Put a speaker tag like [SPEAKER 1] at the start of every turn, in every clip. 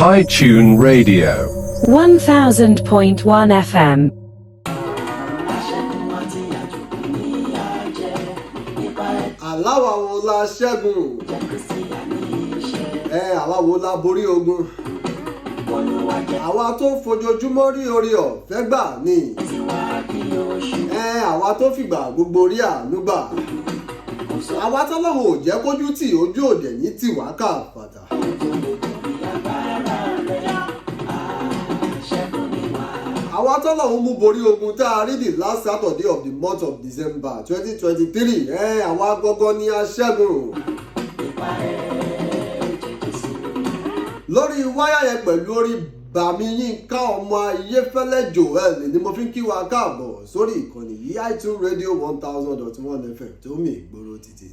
[SPEAKER 1] hi-tunezradio
[SPEAKER 2] 1000.1 FM.
[SPEAKER 3] Àláwa wo la ṣẹ́gun? Àwa wo la borí ogun? Àwa tó fojoojúmọ́ rí orí ọ̀fẹ́ gbà ni. Àwa tó fìgbà gbogbo rí àánú gbà. Àwa tọ́lọ́run ò jẹ́ kójú tì ojú òdẹ̀ ní tiwa káfàtà. Àwa tọ́lọ́run mú borí ogun tá a rí the last Saturday of the month of December 2023. Àwa gọ́gọ́ ni aṣẹ́gun. Lórí wáyà yẹn pẹ̀lú orí Bàmí Yínká ọmọ Ayéfẹ́lẹ́ Joel ni mo fi ń kí wa káàbọ̀ sórí ìkànnì yìí hi-tunezradio 1000.1 FM tó mì ìgboro títí.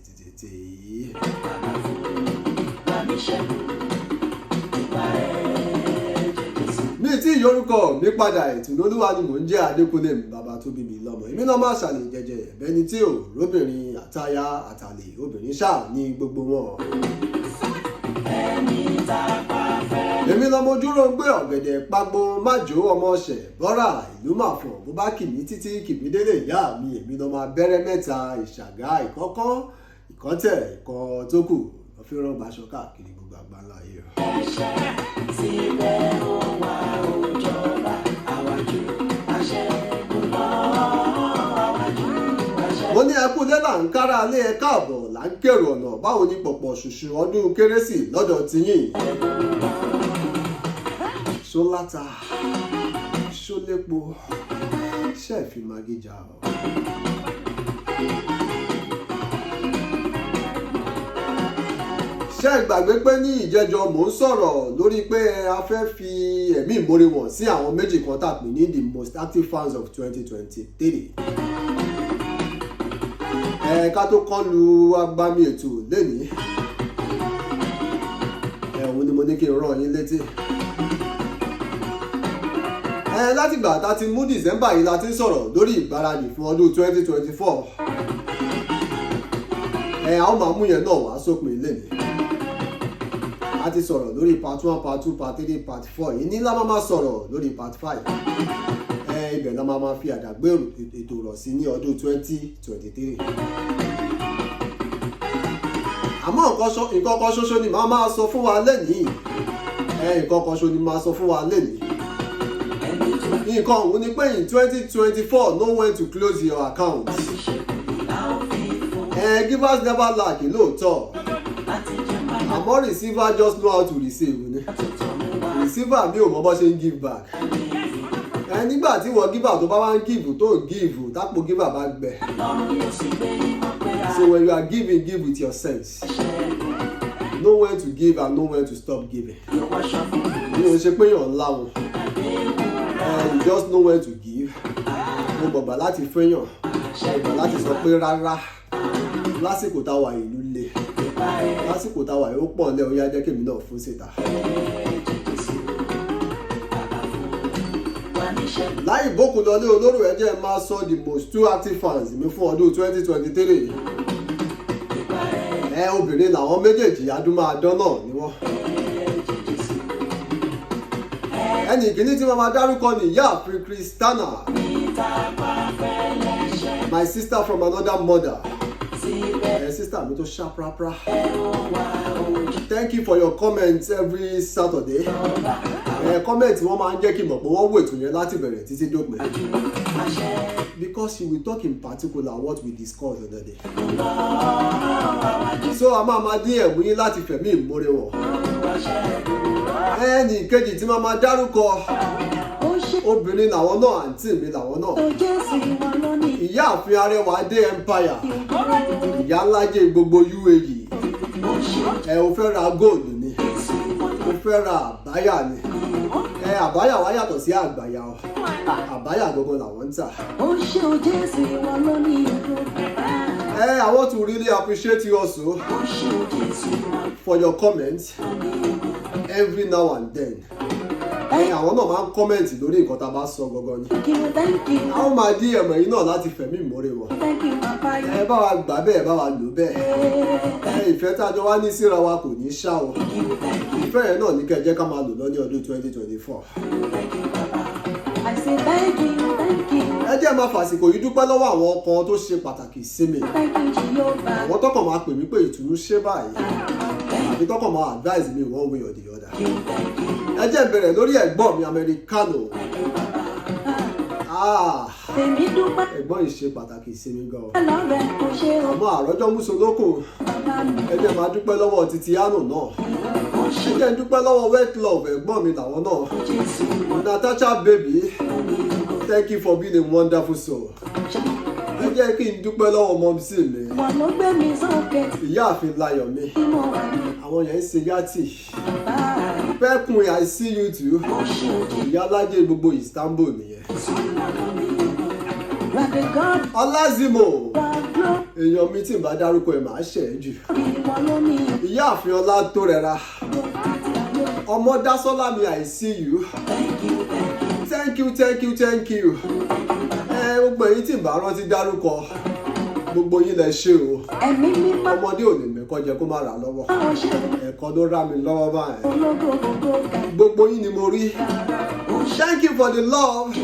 [SPEAKER 3] Mi tí ìyorúkọ mi padà ìtùnúolúwa ni mò ń jẹ́ Adékúnlé bàbá tó bí mi lọ́mọ. Èmi náà máa ṣàlè jẹjẹ ẹ̀bẹ́ni tí ò róbìnrin àtaya àtàlè obìnrin ṣáà ní gbogbo wọn. Èmi lọmọ ojúrò ń gbé ọ̀gẹ̀dẹ̀ pagbo májò ọmọ ọ̀sẹ̀ bọ́rà ìlú màfọ̀n bó bá kì mí títí kìmí délé ìyá mi. Èmi lọmọ abẹ́rẹ́ mẹ́ta ìṣàgá ìkọ́kọ́ ìkọ́tẹ̀ ìkọ́ tó kù lọ́ fi rán gbaṣọ káàkiri gbogbo àgbáńlá ayé rẹ̀.
[SPEAKER 4] Ẹ̀ṣẹ̀ síbẹ̀ ó wà òjọba àwájú aṣẹ́gun lọ àwájú aṣẹ́gun.
[SPEAKER 3] Mo ní ẹkú lẹ́là ń kára lé ẹ káàbọ̀ là ń kérò ọ̀nà báwo ni pọ̀pọ̀ ṣùṣù ọdún kérésì lọ́dọ̀ tiyín. Ṣóláta ṣólépo ṣẹ́ẹ̀fì magíjà ọ̀. Ṣé ẹ gbàgbé pé ní ìjẹjọ mò ń sọ̀rọ̀ lórí pé a fẹ́ fi ẹ̀mí ìmoore wọ̀n sí àwọn méjì kan tá a pè ní the most active fans of 2023. Ká tó kán lu agbami ètò lénìí. Òun ni mo ní kí n rán yín létí. Látìgbà tá a ti mú December yìí la ti ń sọ̀rọ̀ lórí ìgbáradì fún ọdún 2024. A ó máa mú yẹn náà wá sópin lénìí. A ti sọ̀rọ̀ lórí part 1, part 2, part 3, part 4. Yìí ní la máa sọ̀rọ̀ lórí part 5. Ibẹ̀ la máa fi àdàgbé ètò rọ̀ sí ní ọdún 2023. Àmọ́ nǹkan kan ṣoṣo ni màá máa sọ fún wa lénìí. Nǹkan kan ṣoṣo ni màá sọ fún wa lénìí. Nǹkan òun ni pé in 2024 know when to close your account. Givers never lack lóòótọ́. Àmọ́ receiver just know how to receive ni. Receiver mi ò mọ bó ṣe ń give back. Nígbà tí wọ́n giver tó bá wá ń give tó ń give tápò giver bá gbẹ. So when you are giving, give with your sense. Know when to give and know when to stop giving. Mi ò ṣe pé yàn ńlá wọn. You just know when to give. Mo gbọ̀gbà láti fẹ́yàn. Mo gbọ̀gbà láti sọ pé rárá. Lásìkò táwa ìlú le. Lásìkò táwa yóò pọ̀ lẹ́ oyá jẹ́ kémi náà fún síta. Láì bókun lọlé olóró ẹjẹ́ máa sọ the most two active fans mi fún ọdún 2023. Obìnrin làwọn méjèèjì adúmáadán náà ni wọ́n. Ẹni ìkíní tí wọ́n máa dárúkọ ni ìyáàfin Christiana, my sister from another mother. Sister mi tó ṣàprápra. Thank you for your comments every Saturday. Comment wọ́n máa ń jẹ́ kí n mọ̀ pé wọ́n wò ètò yẹn láti bẹ̀rẹ̀ títí dópin. Because she will talk in particular what we discuss on that day. So a máa dín ẹ̀mú yín láti fẹ̀mí ìmoore wọ̀n. Ẹni kejì tí máa dárúkọ obìnrin làwọn náà àǹtí mi làwọn náà. Ìyáàfin Arẹwàdé Empire, ìyá ńlájẹ gbogbo UAE. O fẹ́ ra góòlù ni, o fẹ́ ra àbáyà ni. Àbáyà wá yàtọ̀ sí àgbàyà o. Àbáyà gbogbo làwọn ń tà. I want to really appreciate you also for your comments every now and then. àwọn náà máa ń kọ́mẹ̀ntì lórí nǹkan tá a bá sọ gangan ni. a ó máa dí ẹ̀mọ̀ yìí náà láti fẹ̀mí ìmọ̀re wọn. ẹ bá wa gbà bẹ́ẹ̀ bá wa lò bẹ́ẹ̀. ìfẹ́ tá a jọ wá ní síra wa kò ní ṣá o. ìfẹ́ yẹn náà ní kẹ́ jẹ́ ká máa lò lọ́ní ọdún 2024. ẹ jẹ́ máa fàsìkò yìí dúpẹ́ lọ́wọ́ àwọn kan tó ṣe pàtàkì sí mi. àwọn tọkàn máa pè mí pé ìtùnú ṣe báyìí àbí tọkàn máa advise mi one way or the other. ẹ jẹ́ bẹ̀rẹ̀ lórí ẹ̀gbọ́n mi Americano. ẹ̀gbọ́n yìí ṣe pàtàkì sí mi gan. àmọ́ àròjọ músolókò ẹ jẹ́ máa dúpẹ́ lọ́wọ́ Titiano náà. ẹ jẹ́ dúpẹ́ lọ́wọ́ wet love ẹ̀gbọ́n mi làwọn náà. Natasha baby, thank you for being a wonderful soul. ẹ jẹ́ kí n dúpẹ́ lọ́wọ́ mọ́mísì mi. ìyáàfin Láyọ̀ mi. àwọn yẹn ń ṣe yàtì. pẹ́kun I see you too. ìyálájẹ gbogbo Istanbul nìyẹn. Ọlázìmọ̀ èèyàn mi tí n bá dárúkọ ẹ̀ máa ṣẹ̀ ẹ́ jù. ìyáàfin Ọlá tó rẹra. ọmọ Dásọ́lá mi I see you. Thank you. Gbogbo èyí tí n bá rántí dárúkọ gbogbo yín lẹ ṣe o. ọmọdé ò lè mẹ́kọ́ jẹ kó má rà lọ́wọ́. ẹ̀kọ́ ló rà mí lọ́wọ́ báyìí. gbogbo yín ni mo rí. Thank you for the love.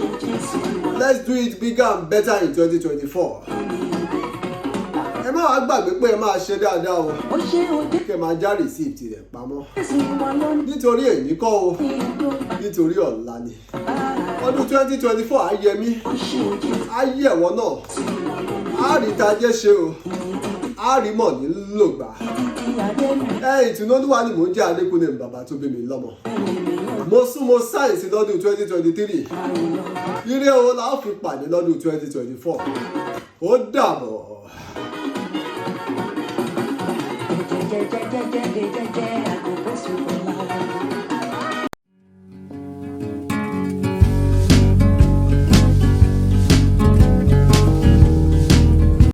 [SPEAKER 3] Let's do it bigger and better in 2024. ẹ má wàá gbàgbé pé ẹ máa ṣe dáadáa o. kẹ máa já receipt rẹ̀ pamọ́. nítorí èyí kọ́ o nítorí ọ̀la ni. ọdún 2024 á yẹ mí á yẹ ẹ̀wọ́ náà á rí tajẹ́ ṣe o á rí mọ̀ nílò gbà. ìtùnú Olúwa ni mò ń jẹ́ Adékúnlé bàbá tó bí mi lọ́mọ. mo sún mo sáyẹ̀nsì lọ́dún 2023 ire o la ó fi pàdé lọ́dún 2024 ó dàbọ̀.